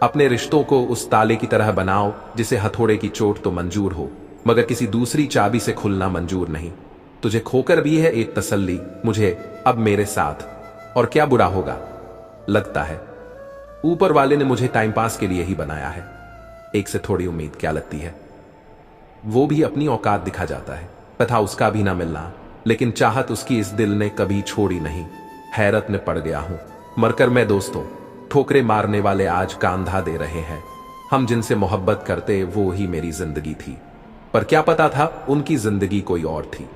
अपने रिश्तों को उस ताले की तरह बनाओ जिसे हथौड़े की चोट तो मंजूर हो, मगर किसी दूसरी चाबी से खुलना मंजूर नहीं। तुझे खोकर भी है एक तसल्ली, मुझे अब मेरे साथ, और क्या बुरा होगा। लगता है ऊपर वाले ने मुझे टाइम पास के लिए ही बनाया है। एक से थोड़ी उम्मीद क्या लगती है। वो भी अपनी औकात दिखा जाता है, तथा उसका भी ना मिलना, लेकिन चाहत उसकी इस दिल ने कभी छोड़ी नहीं। हैरत में पड़ गया हूं मरकर मैं दोस्तों, ठोकरे मारने वाले आज कांधा दे रहे हैं। हम जिनसे मोहब्बत करते वो ही मेरी जिंदगी थी, पर क्या पता था उनकी जिंदगी कोई और थी।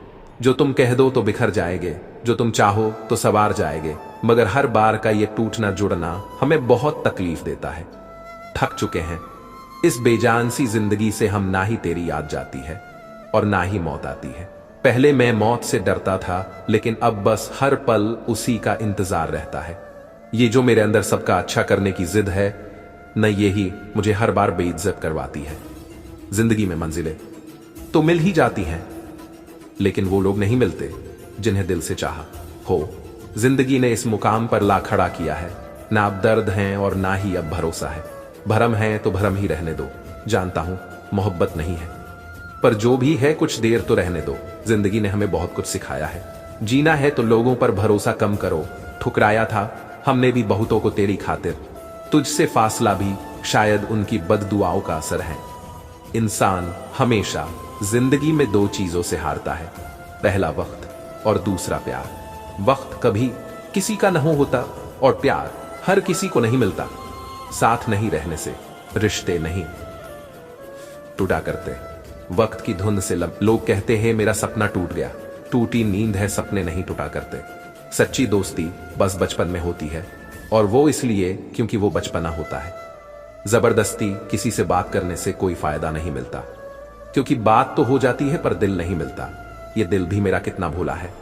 जो तुम कह दो तो बिखर जाएंगे, जो तुम चाहो तो सवार जाएंगे, मगर हर बार का ये टूटना जुड़ना हमें बहुत तकलीफ देता है। थक चुके हैं इस बेजान सी जिंदगी से, हम ना ही तेरी याद जाती है और ना ही मौत आती है। पहले मैं मौत से डरता था, लेकिन अब बस हर पल उसी का इंतजार रहता है। ये जो मेरे अंदर सबका अच्छा करने की जिद है न, यही मुझे हर बार बेइज्जत करवाती है। जिंदगी में मंजिलें तो मिल ही जाती हैं, लेकिन वो लोग नहीं मिलते जिन्हें दिल से चाहा हो। जिंदगी ने इस मुकाम पर ला खड़ा किया है, ना अब दर्द हैं और ना ही अब भरोसा है। भरम है तो भरम ही रहने दो, जानता हूं मोहब्बत नहीं है, पर जो भी है कुछ देर तो रहने दो। जिंदगी ने हमें बहुत कुछ सिखाया है। जीना है तो लोगों पर भरोसा कम करो। ठुकराया था हमने भी बहुतों को तेरी खातिर, तुझसे फासला भी शायद उनकी बददुआओं का असर है। इंसान हमेशा जिंदगी में दो चीजों से हारता है, पहला वक्त और दूसरा प्यार। वक्त कभी किसी का नहीं होता और प्यार हर किसी को नहीं मिलता। साथ नहीं रहने से रिश्ते नहीं टूटा करते। वक्त की धुंध से लोग कहते हैं मेरा सपना टूट गया। टूटी नींद है, सपने नहीं टूटा करते। सच्ची दोस्ती बस बचपन में होती है, और वो इसलिए क्योंकि वो बचपना होता है। जबरदस्ती किसी से बात करने से कोई फायदा नहीं मिलता, क्योंकि बात तो हो जाती है पर दिल नहीं मिलता। ये दिल भी मेरा कितना भोला है,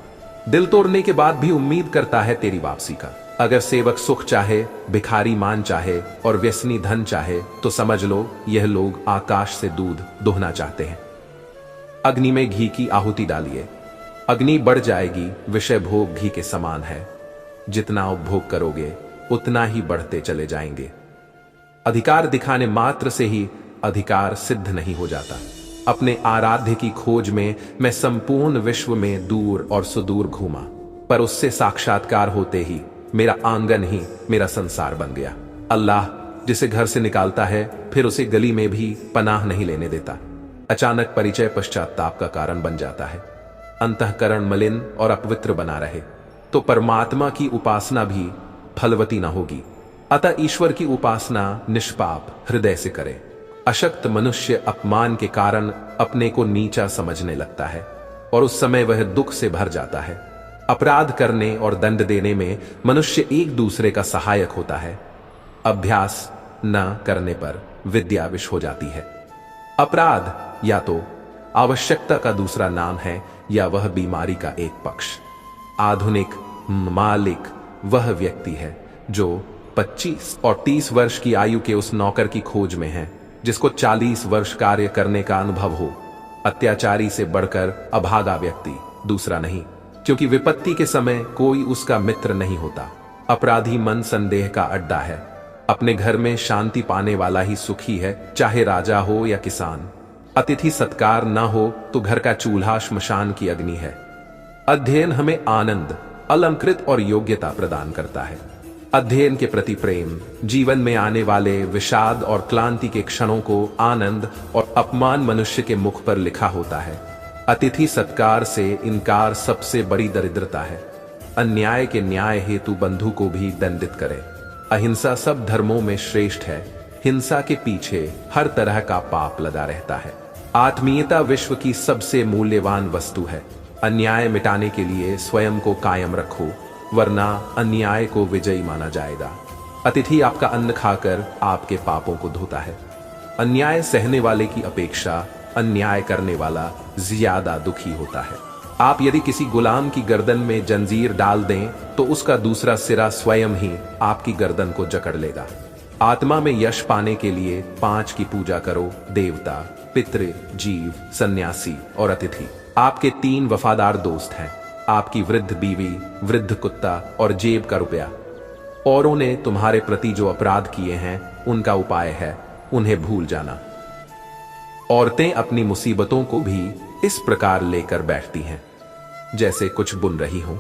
दिल तोड़ने के बाद भी उम्मीद करता है तेरी वापसी का। अगर सेवक सुख चाहे, भिखारी मान चाहे और व्यसनी धन चाहे, तो समझ लो यह लोग आकाश से दूध दोहना चाहते हैं। अग्नि में घी की आहुति डालिए, अग्नि बढ़ जाएगी। विषय भोग घी के समान है, जितना उपभोग करोगे उतना ही बढ़ते चले जाएंगे। अधिकार दिखाने मात्र से ही अधिकार सिद्ध नहीं हो जाता। अपने आराध्य की खोज में मैं संपूर्ण विश्व में दूर और सुदूर घूमा, पर उससे साक्षात्कार होते ही मेरा आंगन ही मेरा संसार बन गया। अल्लाह जिसे घर से निकालता है फिर उसे गली में भी पनाह नहीं लेने देता। अचानक परिचय पश्चाताप का कारण बन जाता है। अंतःकरण मलिन और अपवित्र बना रहे तो परमात्मा की उपासना भी फलवती न होगी। अतः ईश्वर की उपासना निष्पाप हृदय से करे। अशक्त मनुष्य अपमान के कारण अपने को नीचा समझने लगता है, और उस समय वह दुख से भर जाता है। अपराध करने और दंड देने में मनुष्य एक दूसरे का सहायक होता है। अभ्यास न करने पर विद्या विष हो जाती है। अपराध या तो आवश्यकता का दूसरा नाम है, या वह बीमारी का एक पक्ष। आधुनिक मालिक वह व्यक्ति है जो 25 और 30 वर्ष की आयु के उस नौकर की खोज में है जिसको 40 वर्ष कार्य करने का अनुभव हो। अत्याचारी से बढ़कर अभागा व्यक्ति दूसरा नहीं, क्योंकि विपत्ति के समय कोई उसका मित्र नहीं होता। अपराधी मन संदेह का अड्डा है। अपने घर में शांति पाने वाला ही सुखी है, चाहे राजा हो या किसान। अतिथि सत्कार न हो तो घर का चूल्हा श्मशान की अग्नि है। अध्ययन हमें आनंद, अलंकृत और योग्यता प्रदान करता है। अध्ययन के प्रति प्रेम जीवन में आने वाले विषाद और क्लांति के क्षणों को आनंद और अपमान मनुष्य के मुख पर लिखा होता है। अतिथि सत्कार से इनकार सबसे बड़ी दरिद्रता है। अन्याय के न्याय हेतु बंधु को भी दंडित करे। अहिंसा सब धर्मों में श्रेष्ठ है। हिंसा के पीछे हर तरह का पाप लगा रहता है। आत्मीयता विश्व की सबसे मूल्यवान वस्तु है। अन्याय मिटाने के लिए स्वयं को कायम रखो, वरना अन्याय को विजयी माना जाएगा। अतिथि आपका अन्न खाकर आपके पापों को धोता है। अन्याय सहने वाले की अपेक्षा अन्याय करने वाला ज्यादा दुखी होता है। आप यदि किसी गुलाम की गर्दन में जंजीर डाल दें तो उसका दूसरा सिरा स्वयं ही आपकी गर्दन को जकड़ लेगा। आत्मा में यश पाने के लिए 5 की पूजा करो: देवता, पितृ, जीव, सन्यासी और अतिथि। आपके 3 वफादार दोस्त हैं: आपकी वृद्ध बीवी, वृद्ध कुत्ता और जेब का रुपया। औरों ने तुम्हारे प्रति जो अपराध किए हैं उनका उपाय है उन्हें भूल जाना। औरतें अपनी मुसीबतों को भी इस प्रकार लेकर बैठती हैं जैसे कुछ बुन रही हों।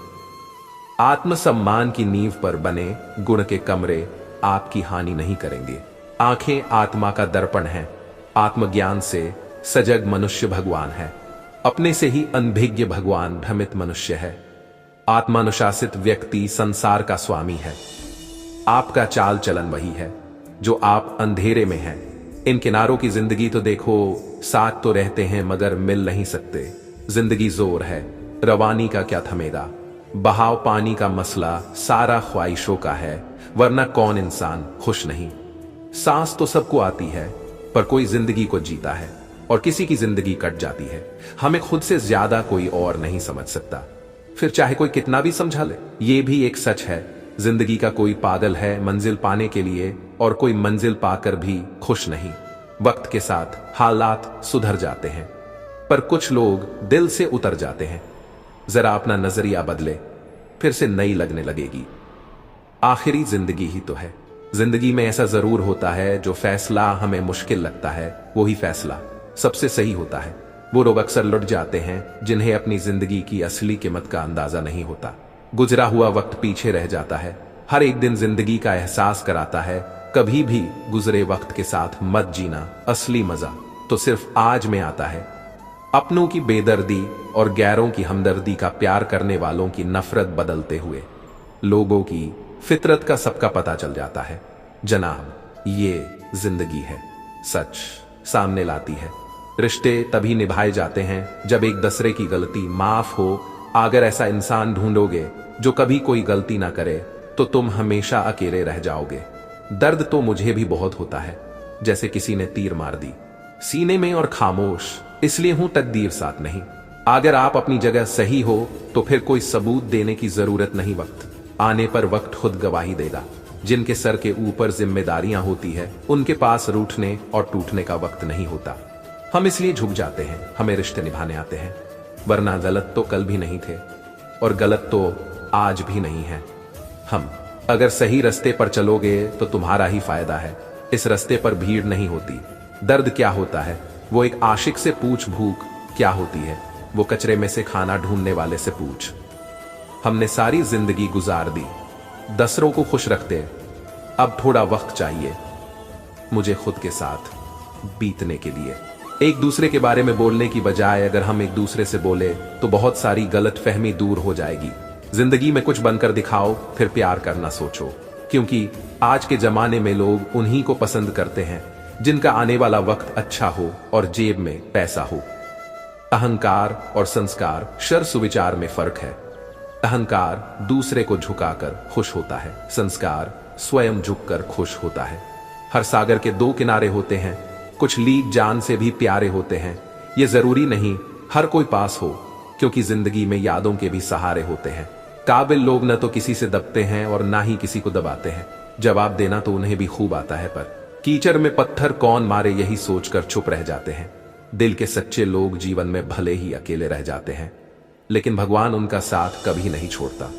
आत्मसम्मान की नींव पर बने गुण के कमरे आपकी हानि नहीं करेंगे। आंखें आत्मा का दर्पण है। आत्मज्ञान से सजग मनुष्य भगवान है। अपने से ही अनभिज्ञ भगवान भ्रमित मनुष्य है। आत्मानुशासित व्यक्ति संसार का स्वामी है। आपका चाल चलन वही है जो आप अंधेरे में हैं। इन किनारों की जिंदगी तो देखो, साथ तो रहते हैं मगर मिल नहीं सकते। जिंदगी जोर है, रवानी का क्या थमेगा। बहाव पानी का मसला सारा ख्वाहिशों का है, वरना कौन इंसान खुश नहीं। सांस तो सबको आती है, पर कोई जिंदगी को जीता है और किसी की जिंदगी कट जाती है। हमें खुद से ज्यादा कोई और नहीं समझ सकता, फिर चाहे कोई कितना भी समझा ले। ये भी एक सच है, जिंदगी का कोई पागल है मंजिल पाने के लिए और कोई मंजिल पाकर भी खुश नहीं। वक्त के साथ हालात सुधर जाते हैं, पर कुछ लोग दिल से उतर जाते हैं। जरा अपना नजरिया बदले, फिर से नई लगने लगेगी। आखिरी जिंदगी ही तो है। जिंदगी में ऐसा जरूर होता है जो फैसला हमें मुश्किल लगता है, वही फैसला सबसे सही होता है। वो लोग अक्सर लुट जाते हैं जिन्हें अपनी जिंदगी की असली कीमत का अंदाजा नहीं होता। गुजरा हुआ वक्त पीछे रह जाता है। हर एक दिन जिंदगी का एहसास कराता है। कभी भी गुजरे वक्त के साथ मत जीना। असली मजा तो सिर्फ आज में आता है। अपनों की बेदर्दी और गैरों की हमदर्दी का प्यार करने वालों की नफरत बदलते हुए लोगों की फितरत का सबका पता चल जाता है। जनाब, ये जिंदगी है, सच सामने लाती है। रिश्ते तभी निभाए जाते हैं जब एक दूसरे की गलती माफ हो। अगर ऐसा इंसान ढूंढोगे जो कभी कोई गलती ना करे तो तुम हमेशा अकेले रह जाओगे। दर्द तो मुझे भी बहुत होता है, जैसे किसी ने तीर मार दी सीने में, और खामोश इसलिए हूं तकदीर साथ नहीं। अगर आप अपनी जगह सही हो तो फिर कोई सबूत देने की जरूरत नहीं। वक्त आने पर वक्त खुद गवाही देगा। जिनके सर के ऊपर जिम्मेदारियां होती है उनके पास रूठने और टूटने का वक्त नहीं होता। हम इसलिए झुक जाते हैं, हमें रिश्ते निभाने आते हैं, वरना गलत तो कल भी नहीं थे और गलत तो आज भी नहीं है हम। अगर सही रास्ते पर चलोगे तो तुम्हारा ही फायदा है। इस रास्ते पर भीड़ नहीं होती। दर्द क्या होता है वो एक आशिक से पूछ। भूख क्या होती है वो कचरे में से खाना ढूंढने वाले से पूछ। हमने सारी जिंदगी गुजार दी दूसरों को खुश रखते, अब थोड़ा वक्त चाहिए मुझे खुद के साथ बीतने के लिए। एक दूसरे के बारे में बोलने की बजाय अगर हम एक दूसरे से बोले तो बहुत सारी गलत फहमी दूर हो जाएगी। जिंदगी में कुछ बनकर दिखाओ, फिर प्यार करना सोचो, क्योंकि आज के जमाने में लोग उन्हीं को पसंद करते हैं जिनका आने वाला वक्त अच्छा हो और जेब में पैसा हो। अहंकार और संस्कार शर सुविचार में फर्क है। अहंकार दूसरे को झुकाकर खुश होता है, संस्कार स्वयं झुककर खुश होता है। हर सागर के दो किनारे होते हैं, कुछ लीग जान से भी प्यारे होते हैं। ये जरूरी नहीं हर कोई पास हो, क्योंकि जिंदगी में यादों के भी सहारे होते हैं। काबिल लोग न तो किसी से दबते हैं और ना ही किसी को दबाते हैं। जवाब देना तो उन्हें भी खूब आता है, पर कीचड़ में पत्थर कौन मारे यही सोचकर चुप रह जाते हैं। दिल के सच्चे लोग जीवन में भले ही अकेले रह जाते हैं, लेकिन भगवान उनका साथ कभी नहीं छोड़ता।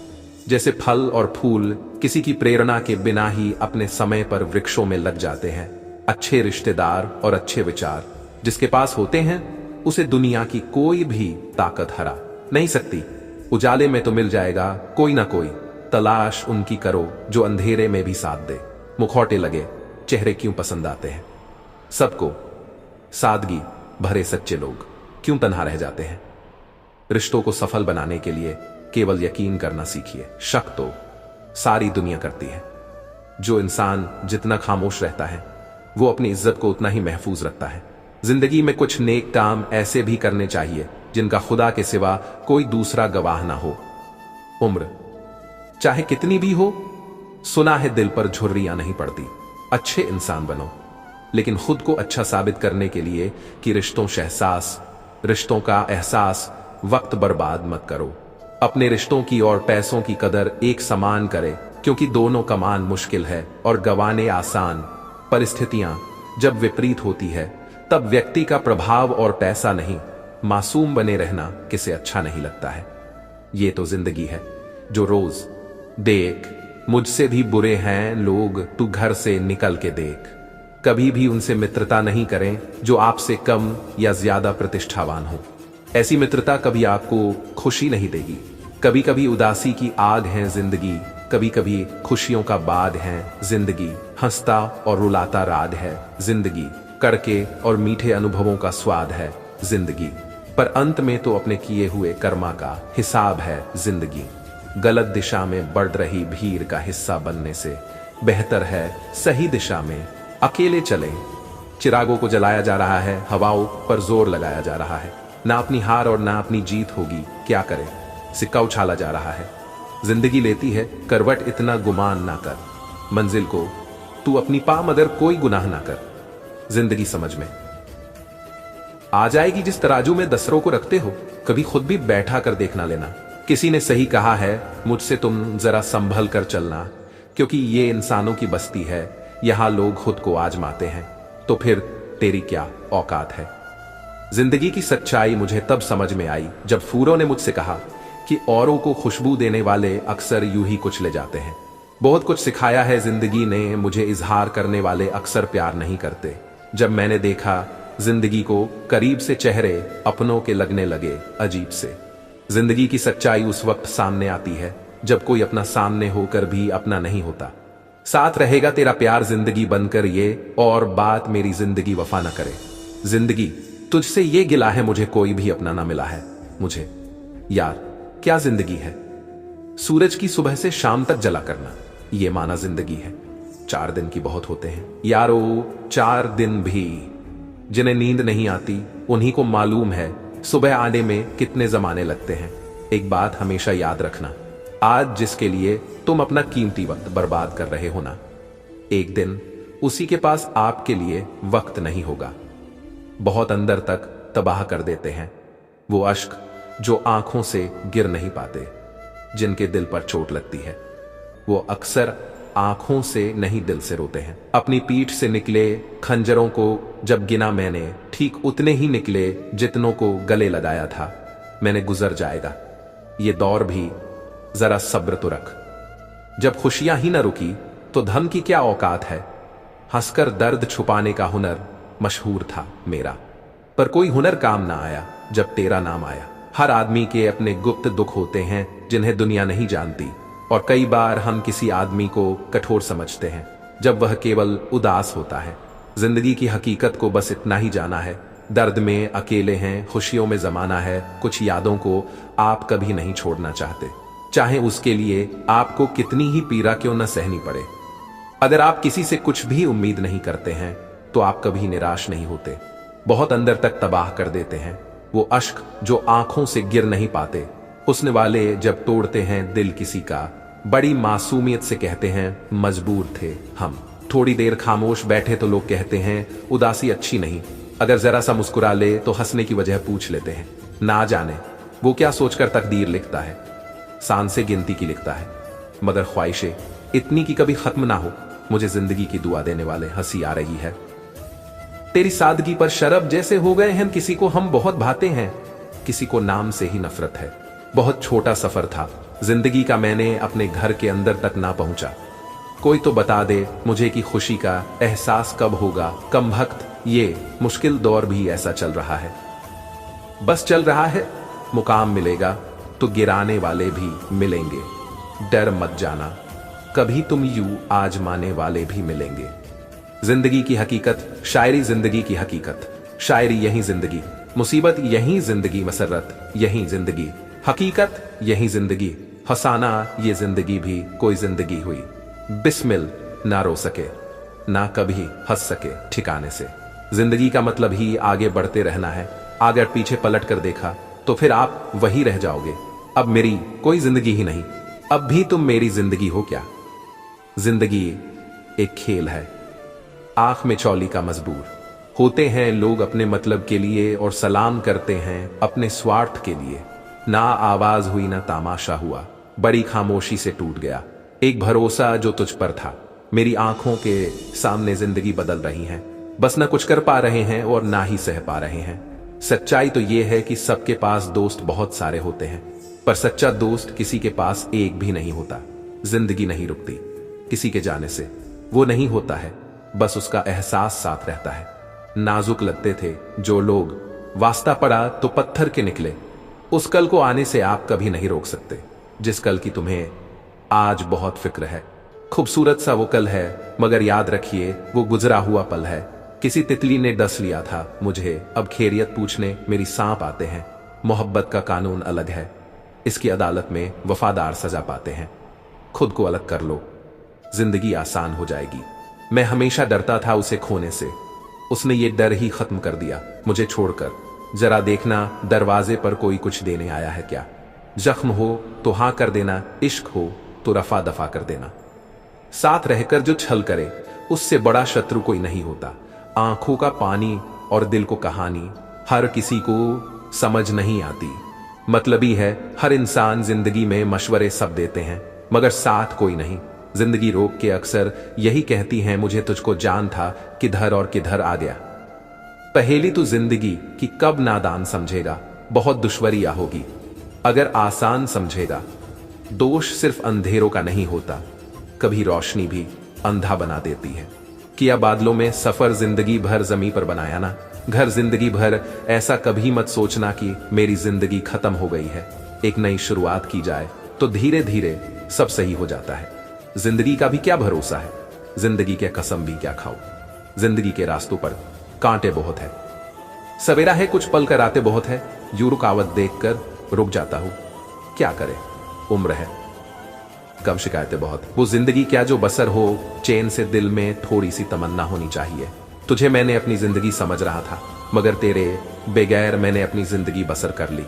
जैसे फल और फूल किसी की प्रेरणा के बिना ही अपने समय पर वृक्षों में लग जाते हैं, अच्छे रिश्तेदार और अच्छे विचार जिसके पास होते हैं उसे दुनिया की कोई भी ताकत हरा नहीं सकती। उजाले में तो मिल जाएगा कोई ना कोई, तलाश उनकी करो जो अंधेरे में भी साथ दे। मुखौटे लगे चेहरे क्यों पसंद आते हैं सबको, सादगी भरे सच्चे लोग क्यों तन्हा रह जाते हैं। रिश्तों को सफल बनाने के लिए केवल यकीन करना सीखिए। शक तो सारी दुनिया करती है। जो इंसान जितना खामोश रहता है वो अपनी इज्जत को उतना ही महफूज रखता है। जिंदगी में कुछ नेक काम ऐसे भी करने चाहिए जिनका खुदा के सिवा कोई दूसरा गवाह ना हो। उम्र चाहे कितनी भी हो, सुना है दिल पर झुर्रियां नहीं पड़ती। अच्छे इंसान बनो, लेकिन खुद को अच्छा साबित करने के लिए कि रिश्तों का एहसास वक्त बर्बाद मत करो। अपने रिश्तों की और पैसों की कदर एक समान करे, क्योंकि दोनों कमान मुश्किल है और गंवाने आसान। परिस्थितियां जब विपरीत होती है तब व्यक्ति का प्रभाव और पैसा नहीं, मासूम बने रहना किसे अच्छा नहीं लगता है। ये तो जिंदगी है जो रोज देख मुझसे भी बुरे हैं लोग, तू घर से निकल के देख। कभी भी उनसे मित्रता नहीं करें जो आपसे कम या ज्यादा प्रतिष्ठावान हो। ऐसी मित्रता कभी आपको खुशी नहीं देगी। कभी कभी उदासी की आग है जिंदगी, कभी कभी खुशियों का बाद है जिंदगी। हंसता और रुलाता राग है जिंदगी, कड़के और मीठे अनुभवों का स्वाद है जिंदगी। पर अंत में तो अपने किए हुए कर्मा का हिसाब है जिंदगी। गलत दिशा में बढ़ रही भीड़ का हिस्सा बनने से बेहतर है सही दिशा में अकेले चलें। चिरागों को जलाया जा रहा है, हवाओं पर जोर लगाया जा रहा है। ना अपनी हार और ना अपनी जीत होगी, क्या करें? सिक्का उछाला जा रहा है। जिंदगी लेती है करवट, इतना गुमान ना कर। मंजिल को तू अपनी पा मगर कोई गुनाह ना कर। जिंदगी समझ में आ जाएगी जिस तराजू में दसरों को रखते हो, कभी खुद भी बैठा कर देखना लेना। किसी ने सही कहा है, मुझसे तुम जरा संभल कर चलना, क्योंकि ये इंसानों की बस्ती है, यहां लोग खुद को आजमाते हैं। तो फिर तेरी क्या औकात है? जिंदगी की सच्चाई मुझे तब समझ में आई जब फूरों ने मुझसे कहा कि औरों को खुशबू देने वाले अक्सर यूं ही कुचले जाते हैं। बहुत कुछ सिखाया है जिंदगी ने मुझे, इजहार करने वाले अक्सर प्यार नहीं करते। जब मैंने देखा जिंदगी को करीब से, चेहरे अपनों के लगने लगे अजीब से। जिंदगी की सच्चाई उस वक्त सामने आती है जब कोई अपना सामने होकर भी अपना नहीं होता। साथ रहेगा तेरा प्यार जिंदगी बनकर ये, और बात मेरी जिंदगी वफा न करे। जिंदगी तुझसे ये गिला है मुझे, कोई भी अपना ना मिला है मुझे। यार क्या जिंदगी है? सूरज की सुबह से शाम तक जला करना, ये माना जिंदगी है। 4 दिन की बहुत होते हैं यारो, 4 दिन भी। जिन्हें नींद नहीं आती उन्हीं को मालूम है सुबह आने में कितने जमाने लगते हैं। एक बात हमेशा याद रखना, आज जिसके लिए तुम अपना कीमती वक्त बर्बाद कर रहे हो ना, एक दिन उसी के पास आपके लिए वक्त नहीं होगा। बहुत अंदर तक तबाह कर देते हैं वो अश्क जो आंखों से गिर नहीं पाते। जिनके दिल पर चोट लगती है वो अक्सर आंखों से नहीं दिल से रोते हैं। अपनी पीठ से निकले खंजरों को जब गिना मैंने, ठीक उतने ही निकले जितनों को गले लगाया था। मैंने गुजर जाएगा ये दौर भी, जरा सब्र तो रख। जब खुशियां ही न रुकी तो धन की क्या औकात है। हंसकर दर्द छुपाने का हुनर मशहूर था मेरा, पर कोई हुनर काम ना आया जब तेरा नाम आया। हर आदमी के अपने गुप्त दुख होते हैं जिन्हें दुनिया नहीं जानती, और कई बार हम किसी आदमी को कठोर समझते हैं जब वह केवल उदास होता है। जिंदगी की हकीकत को बस इतना ही जाना है, दर्द में अकेले हैं, खुशियों में जमाना है। कुछ यादों को आप कभी नहीं छोड़ना चाहते, चाहे उसके लिए आपको कितनी ही पीड़ा क्यों न सहनी पड़े। अगर आप किसी से कुछ भी उम्मीद नहीं करते हैं तो आप कभी निराश नहीं होते। बहुत अंदर तक तबाह कर देते हैं वो अश्क जो आंखों से गिर नहीं पाते। हुस्न वाले जब तोड़ते हैं दिल किसी का, बड़ी मासूमियत से कहते हैं मजबूर थे हम। थोड़ी देर खामोश बैठे तो लोग कहते हैं उदासी अच्छी नहीं। अगर जरा सा मुस्कुरा ले तो हंसने की वजह पूछ लेते हैं। ना जाने वो क्या सोचकर तकदीर लिखता है, सांसें गिनती की लिखता है, मगर ख्वाहिशें इतनी की कभी खत्म ना हो। मुझे जिंदगी की दुआ देने वाले हंसी आ रही है तेरी सादगी पर, शरब जैसे हो गए हैं किसी को हम बहुत भाते हैं, किसी को नाम से ही नफरत है। बहुत छोटा सफर था जिंदगी का, मैंने अपने घर के अंदर तक ना पहुंचा। कोई तो बता दे मुझे कि खुशी का एहसास कब होगा। कम वक्त ये मुश्किल दौर भी ऐसा चल रहा है, बस चल रहा है। मुकाम मिलेगा तो गिराने वाले भी मिलेंगे, डर मत जाना, कभी तुम यूं आजमाने वाले भी मिलेंगे। जिंदगी की हकीकत, शायरी जिंदगी की हकीकत, शायरी यही जिंदगी, मुसीबत यही जिंदगी, मसरत यही जिंदगी, हकीकत यही जिंदगी, हसाना ये जिंदगी भी कोई जिंदगी हुई। बिस्मिल ना रो सके ना कभी हंस सके ठिकाने से। जिंदगी का मतलब ही आगे बढ़ते रहना है। अगर पीछे पलट कर देखा तो फिर आप वही रह जाओगे। अब मेरी कोई जिंदगी ही नहीं, अब भी तुम मेरी जिंदगी हो क्या। जिंदगी एक खेल है, आंख में चौली का मजबूर होते हैं लोग अपने मतलब के लिए, और सलाम करते हैं अपने स्वार्थ के लिए। ना आवाज हुई ना तमाशा हुआ, बड़ी खामोशी से टूट गया एक भरोसा जो तुझ पर था। मेरी आंखों के सामने जिंदगी बदल रही है, बस न कुछ कर पा रहे हैं और ना ही सह पा रहे हैं। सच्चाई तो ये है कि सबके पास दोस्त बहुत सारे होते हैं, पर सच्चा दोस्त किसी के पास एक भी नहीं होता। जिंदगी नहीं रुकती किसी के जाने से, वो नहीं होता है, बस उसका एहसास साथ रहता है। नाजुक लगते थे जो लोग, वास्ता पड़ा तो पत्थर के निकले। उस कल को आने से आप कभी नहीं रोक सकते, जिस कल की तुम्हें आज बहुत फिक्र है। खूबसूरत सा वो कल है, मगर याद रखिए वो गुजरा हुआ पल है। किसी तितली ने डस लिया था मुझे, अब खैरियत पूछने मेरी सांप आते हैं। मोहब्बत का कानून अलग है, इसकी अदालत में वफादार सजा पाते हैं। खुद को अलग कर लो, जिंदगी आसान हो जाएगी। मैं हमेशा डरता था उसे खोने से, उसने ये डर ही खत्म कर दिया मुझे छोड़कर। जरा देखना दरवाजे पर कोई कुछ देने आया है क्या। जख्म हो तो हाँ कर देना, इश्क हो तो रफा दफा कर देना। साथ रहकर जो छल करे उससे बड़ा शत्रु कोई नहीं होता। आंखों का पानी और दिल को कहानी हर किसी को समझ नहीं आती। मतलबी है हर इंसान, जिंदगी में मशवरे सब देते हैं मगर साथ कोई नहीं। जिंदगी रोक के अक्सर यही कहती है, मुझे तुझको जान था किधर और किधर आ गया। पहेली तो जिंदगी कि कब नादान समझेगा, बहुत दुश्वरियां होगी अगर आसान समझेगा। दोष सिर्फ अंधेरों का नहीं होता, कभी रोशनी भी अंधा बना देती है। किया बादलों में सफर जिंदगी भर जमीन पर बनाया ना घर जिंदगी भर, ऐसा कभी मत सोचना कि मेरी जिंदगी खत्म हो गई है। एक नई शुरुआत की जाए तो धीरे धीरे सब सही हो जाता है। जिंदगी का भी क्या भरोसा है, जिंदगी के कसम भी क्या खाओ। जिंदगी के रास्तों पर कांटे बहुत है, सवेरा है कुछ पल कर आते बहुत है। यूं रुकावट देखकर रुक जाता हूं, क्या करे उम्र है कम शिकायतें बहुत। वो जिंदगी क्या जो बसर हो, चैन से दिल में थोड़ी सी तमन्ना होनी चाहिए। तुझे मैंने अपनी जिंदगी समझ रहा था, मगर तेरे बगैर मैंने अपनी जिंदगी बसर कर ली।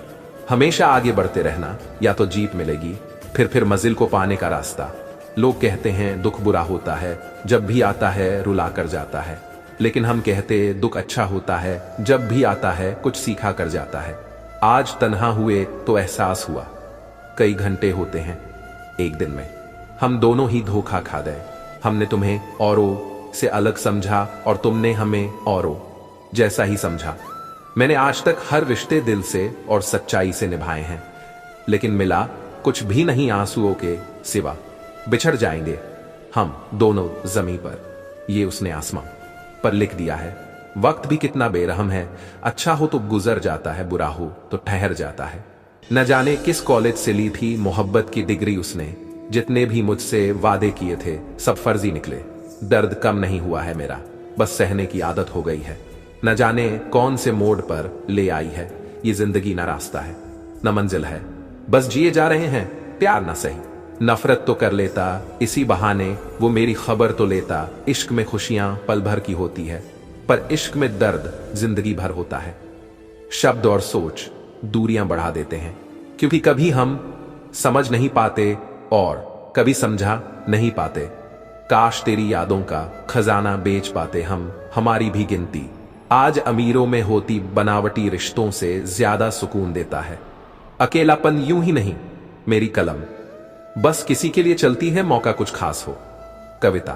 हमेशा आगे बढ़ते रहना, या तो जीत मिलेगी फिर मंजिल को पाने का रास्ता। लोग कहते हैं दुख बुरा होता है, जब भी आता है रुला कर जाता है, लेकिन हम कहते दुख अच्छा होता है, जब भी आता है कुछ सीखा कर जाता है। आज तन्हा हुए तो एहसास हुआ, कई घंटे होते हैं एक दिन में। हम दोनों ही धोखा खा गए, हमने तुम्हें औरों से अलग समझा और तुमने हमें औरों जैसा ही समझा। मैंने आज तक हर रिश्ते दिल से और सच्चाई से निभाए हैं, लेकिन मिला कुछ भी नहीं आंसुओं के सिवा। बिछड़ जाएंगे हम दोनों जमीन पर, ये उसने आसमां पर लिख दिया है। वक्त भी कितना बेरहम है, अच्छा हो तो गुजर जाता है, बुरा हो तो ठहर जाता है। न जाने किस कॉलेज से ली थी मोहब्बत की डिग्री उसने, जितने भी मुझसे वादे किए थे सब फर्जी निकले। दर्द कम नहीं हुआ है मेरा, बस सहने की आदत हो गई है। न जाने कौन से मोड़ पर ले आई है ये जिंदगी, ना रास्ता है न मंजिल है, बस जिए जा रहे हैं। प्यार ना सही, नफरत तो कर लेता, इसी बहाने वो मेरी खबर तो लेता। इश्क में खुशियां पल भर की होती है, पर इश्क में दर्द जिंदगी भर होता है। शब्द और सोच दूरियां बढ़ा देते हैं, क्योंकि कभी हम समझ नहीं पाते और कभी समझा नहीं पाते। काश तेरी यादों का खजाना बेच पाते हम, हमारी भी गिनती आज अमीरों में होती। बनावटी रिश्तों से ज्यादा सुकून देता है अकेलापन। यूं ही नहीं मेरी कलम बस किसी के लिए चलती है, मौका कुछ खास हो। कविता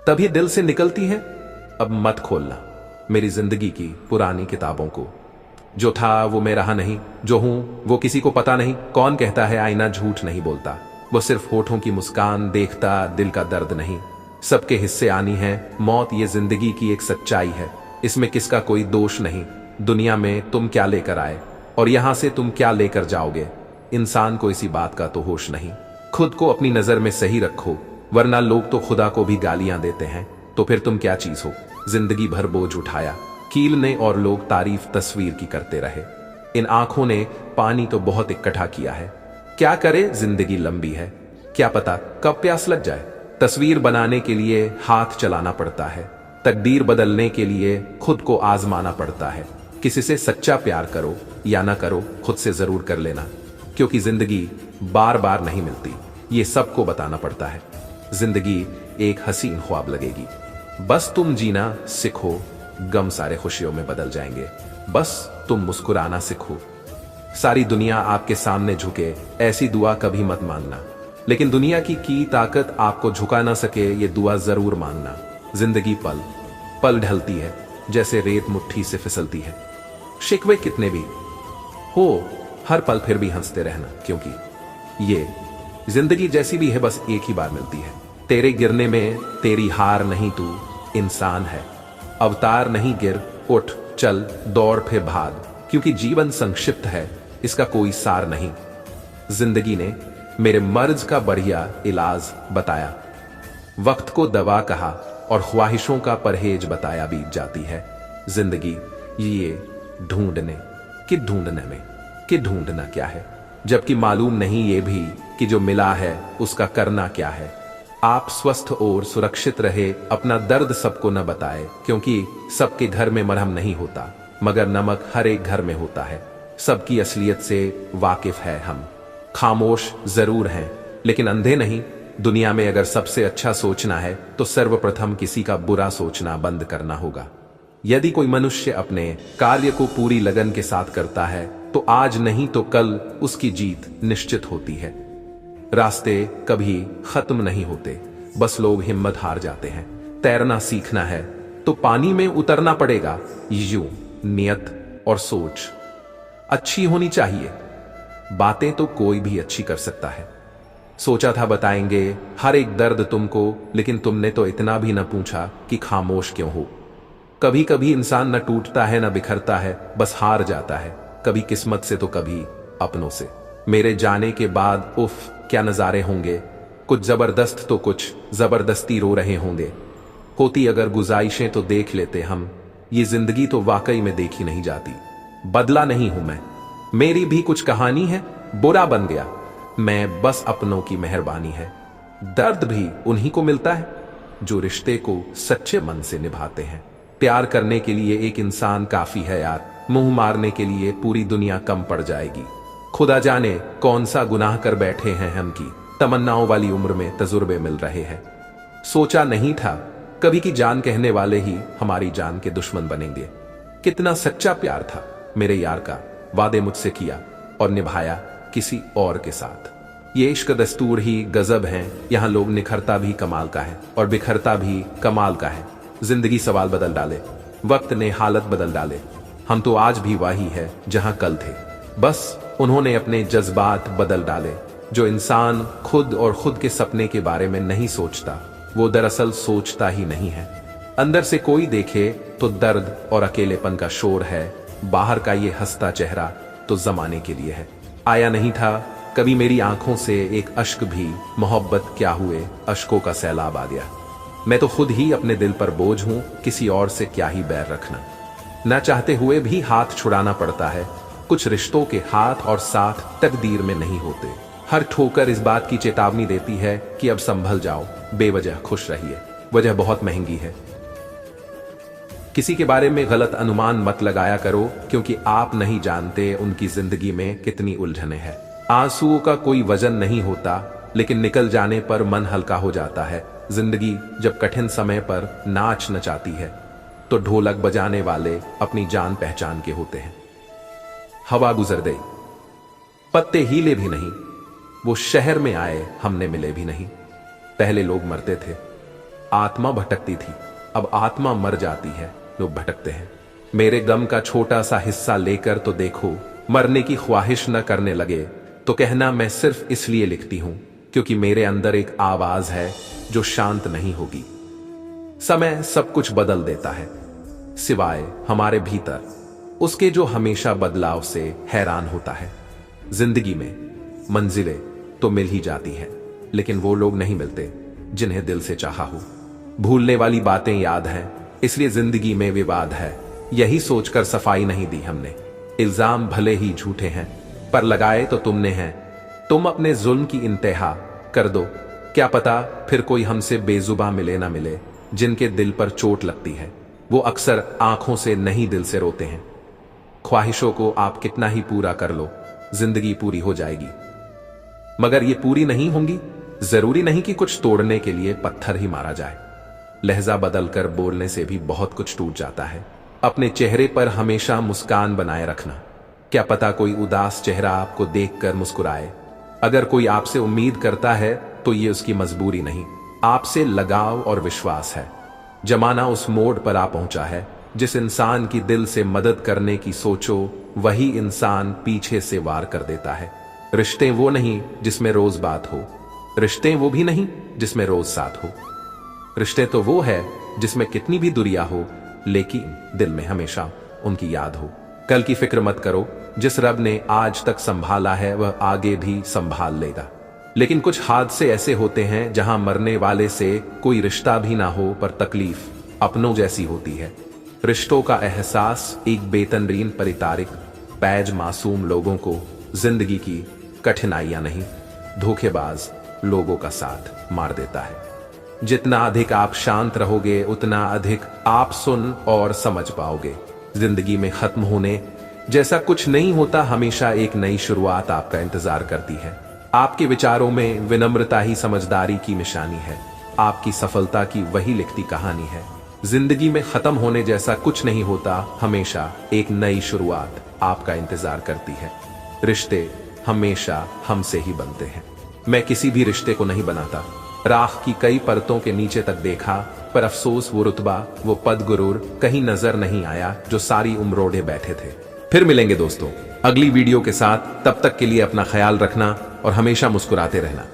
तभी दिल से निकलती है, अब मत खोलना मेरी जिंदगी की पुरानी किताबों को। जो था वो मैं रहा नहीं, जो हूं वो किसी को पता नहीं। कौन कहता है आईना झूठ नहीं बोलता, वो सिर्फ होठों की मुस्कान देखता, दिल का दर्द नहीं। सबके हिस्से आनी है मौत, ये जिंदगी की एक सच्चाई है, इसमें किसका कोई दोष नहीं। दुनिया में तुम क्या लेकर आए और यहां से तुम क्या लेकर जाओगे, इंसान को इसी बात का तो होश नहीं। खुद को अपनी नजर में सही रखो, वरना लोग तो खुदा को भी गालियां देते हैं, तो फिर तुम क्या चीज हो। जिंदगी भर बोझ उठाया कील ने और लोग तारीफ तस्वीर की करते रहे। इन आंखों ने पानी तो बहुत इकट्ठा किया है, क्या करे जिंदगी लंबी है, क्या पता कब प्यास लग जाए। तस्वीर बनाने के लिए हाथ चलाना पड़ता है, तकदीर बदलने के लिए खुद को आजमाना पड़ता है। किसी से सच्चा प्यार करो या ना करो, खुद से जरूर कर लेना, क्योंकि जिंदगी बार बार नहीं मिलती, ये सबको बताना पड़ता है। जिंदगी एक हसीन ख्वाब लगेगी, बस तुम जीना सीखो, गम सारे खुशियों में बदल जाएंगे, बस तुम मुस्कुराना सीखो। सारी दुनिया आपके सामने झुके, ऐसी दुआ कभी मत मांगना, लेकिन दुनिया की ताकत आपको झुका ना सके, ये दुआ जरूर मांगना। जिंदगी पल पल ढलती है, जैसे रेत मुट्ठी से फिसलती है। शिकवे कितने भी हो, हर पल फिर भी हंसते रहना, क्योंकि ये जिंदगी जैसी भी है बस एक ही बार मिलती है। तेरे गिरने में तेरी हार नहीं, तू इंसान है। अवतार नहीं, गिर उठ चल दौड़ फिर भाग, क्योंकि जीवन संक्षिप्त है, इसका कोई सार नहीं। जिंदगी ने मेरे मर्ज का बढ़िया इलाज बताया, वक्त को दवा कहा और ख्वाहिशों का परहेज बताया। बीत जाती है जिंदगी ये ढूंढने में कि ढूंढना क्या है, जबकि मालूम नहीं ये भी कि जो मिला है उसका करना क्या है। आप स्वस्थ और सुरक्षित रहे, अपना दर्द सबको न बताए, क्योंकि सबके घर में मरहम नहीं होता, मगर नमक हर एक घर में होता है। सबकी असलियत से वाकिफ है हम, खामोश जरूर हैं लेकिन अंधे नहीं। दुनिया में अगर सबसे अच्छा सोचना है तो सर्वप्रथम किसी का बुरा सोचना बंद करना होगा। यदि कोई मनुष्य अपने कार्य को पूरी लगन के साथ करता है तो आज नहीं तो कल उसकी जीत निश्चित होती है। रास्ते कभी खत्म नहीं होते, बस लोग हिम्मत हार जाते हैं। तैरना सीखना है तो पानी में उतरना पड़ेगा। यूं नियत और सोच अच्छी होनी चाहिए, बातें तो कोई भी अच्छी कर सकता है। सोचा था बताएंगे हर एक दर्द तुमको, लेकिन तुमने तो इतना भी न पूछा कि खामोश क्यों हो। कभी कभी इंसान न टूटता है न बिखरता है, बस हार जाता है, कभी किस्मत से तो कभी अपनों से। मेरे जाने के बाद उफ क्या नजारे होंगे, कुछ जबरदस्त तो कुछ जबरदस्ती रो रहे होंगे। होती अगर गुजाइशें तो देख लेते हम, ये जिंदगी तो वाकई में देखी नहीं जाती। बदला नहीं हूं मैं, मेरी भी कुछ कहानी है, बुरा बन गया मैं, बस अपनों की मेहरबानी है। दर्द भी उन्हीं को मिलता है जो रिश्ते को सच्चे मन से निभाते हैं। प्यार करने के लिए एक इंसान काफी है यार, मुंह मारने के लिए पूरी दुनिया कम पड़ जाएगी। खुदा जाने कौन सा गुनाह कर बैठे हैं हम की तमन्नाओं वाली उम्र में तजुर्बे मिल रहे हैं। सोचा नहीं था कभी की जान कहने वाले ही हमारी जान के दुश्मन बनेंगे। कितना सच्चा प्यार था मेरे यार का, वादे मुझसे किया और निभाया किसी और के साथ। ये इश्क दस्तूर ही गजब हैं, यहाँ लोग निखरता भी कमाल का है और बिखरता भी कमाल का है। जिंदगी सवाल बदल डाले, वक्त ने हालत बदल डाले, हम तो आज भी वही है जहां कल थे, बस उन्होंने अपने जज्बात बदल डाले। जो इंसान खुद और खुद के सपने के बारे में नहीं सोचता वो दरअसल सोचता ही नहीं है। अंदर से कोई देखे तो दर्द और अकेलेपन का शोर है, बाहर का ये हंसता चेहरा तो जमाने के लिए है। आया नहीं था कभी मेरी आंखों से एक अश्क भी, मोहब्बत क्या हुए अश्कों का सैलाब आ गया। मैं तो खुद ही अपने दिल पर बोझ हूं, किसी और से क्या ही बैर रखना। न चाहते हुए भी हाथ छुड़ाना पड़ता है, कुछ रिश्तों के हाथ और साथ तकदीर में नहीं होते। हर ठोकर इस बात की चेतावनी देती है कि अब संभल जाओ, बेवजह खुश रहिए, वजह बहुत महंगी है। किसी के बारे में गलत अनुमान मत लगाया करो, क्योंकि आप नहीं जानते उनकी जिंदगी में कितनी उलझने हैं। आंसुओं का कोई वजन नहीं होता, लेकिन निकल जाने पर मन हल्का हो जाता है। जिंदगी जब कठिन समय पर नाच नचाती है तो ढोलक बजाने वाले अपनी जान पहचान के होते हैं। हवा गुजर गई, पत्ते हिले भी नहीं, वो शहर में आए हमने मिले भी नहीं। पहले लोग मरते थे, आत्मा भटकती थी, अब आत्मा मर जाती है, लोग भटकते हैं। मेरे गम का छोटा सा हिस्सा लेकर तो देखो, मरने की ख्वाहिश न करने लगे तो कहना मैं सिर्फ इसलिए लिखती हूं क्योंकि मेरे अंदर एक आवाज है जो शांत नहीं होगी। समय सब कुछ बदल देता है, सिवाय हमारे भीतर उसके जो हमेशा बदलाव से हैरान होता है। जिंदगी में मंजिलें तो मिल ही जाती हैं, लेकिन वो लोग नहीं मिलते जिन्हें दिल से चाहा हो। भूलने वाली बातें याद हैं, इसलिए जिंदगी में विवाद है, यही सोचकर सफाई नहीं दी हमने। इल्जाम भले ही झूठे हैं पर लगाए तो तुमने हैं, तुम अपने जुल्म की इंतहा कर दो, क्या पता फिर कोई हमसे बेजुबां मिले ना मिले। जिनके दिल पर चोट लगती है वो अक्सर आंखों से नहीं दिल से रोते हैं। ख्वाहिशों को आप कितना ही पूरा कर लो, जिंदगी पूरी हो जाएगी, मगर ये पूरी नहीं होंगी। जरूरी नहीं कि कुछ तोड़ने के लिए पत्थर ही मारा जाए, लहजा बदलकर बोलने से भी बहुत कुछ टूट जाता है। अपने चेहरे पर हमेशा मुस्कान बनाए रखना, क्या पता कोई उदास चेहरा आपको देखकर मुस्कुराए। अगर कोई आपसे उम्मीद करता है तो ये उसकी मजबूरी नहीं, आपसे लगाव और विश्वास है। जमाना उस मोड़ पर आ पहुंचा है, जिस इंसान की दिल से मदद करने की सोचो वही इंसान पीछे से वार कर देता है। रिश्ते वो नहीं जिसमें रोज बात हो, रिश्ते वो भी नहीं जिसमें रोज साथ हो। रिश्ते तो वो है जिसमें कितनी भी दुरिया हो, लेकिन दिल में हमेशा उनकी याद हो। कल की फिक्र मत करो, जिस रब ने आज तक संभाला है वह आगे भी संभाल लेगा। लेकिन कुछ हादसे ऐसे होते हैं जहां मरने वाले से कोई रिश्ता भी ना हो, पर तकलीफ अपनों जैसी होती है। रिश्तों का एहसास एक बेतनरीन परितारिक पैज मासूम लोगों को जिंदगी की कठिनाइयां नहीं, धोखेबाज लोगों का साथ मार देता है। जितना अधिक आप शांत रहोगे, उतना अधिक आप सुन और समझ पाओगे। जिंदगी में खत्म होने जैसा कुछ नहीं होता, हमेशा एक नई शुरुआत आपका इंतजार करती है। आपके विचारों में विनम्रता ही समझदारी की निशानी है, आपकी सफलता की वही लिखती कहानी है। जिंदगी में खत्म होने जैसा कुछ नहीं होता, हमेशा एक नई शुरुआत आपका इंतजार करती है। रिश्ते हमेशा हमसे ही बनते हैं। मैं किसी भी रिश्ते को नहीं बनाता, राख की कई परतों के नीचे तक देखा, पर अफसोस वो रुतबा, वो पद गुरूर कहीं नजर नहीं आया जो सारी उम्र ओढ़े बैठे थे। फिर मिलेंगे दोस्तों अगली वीडियो के साथ, तब तक के लिए अपना ख्याल रखना और हमेशा मुस्कुराते रहना।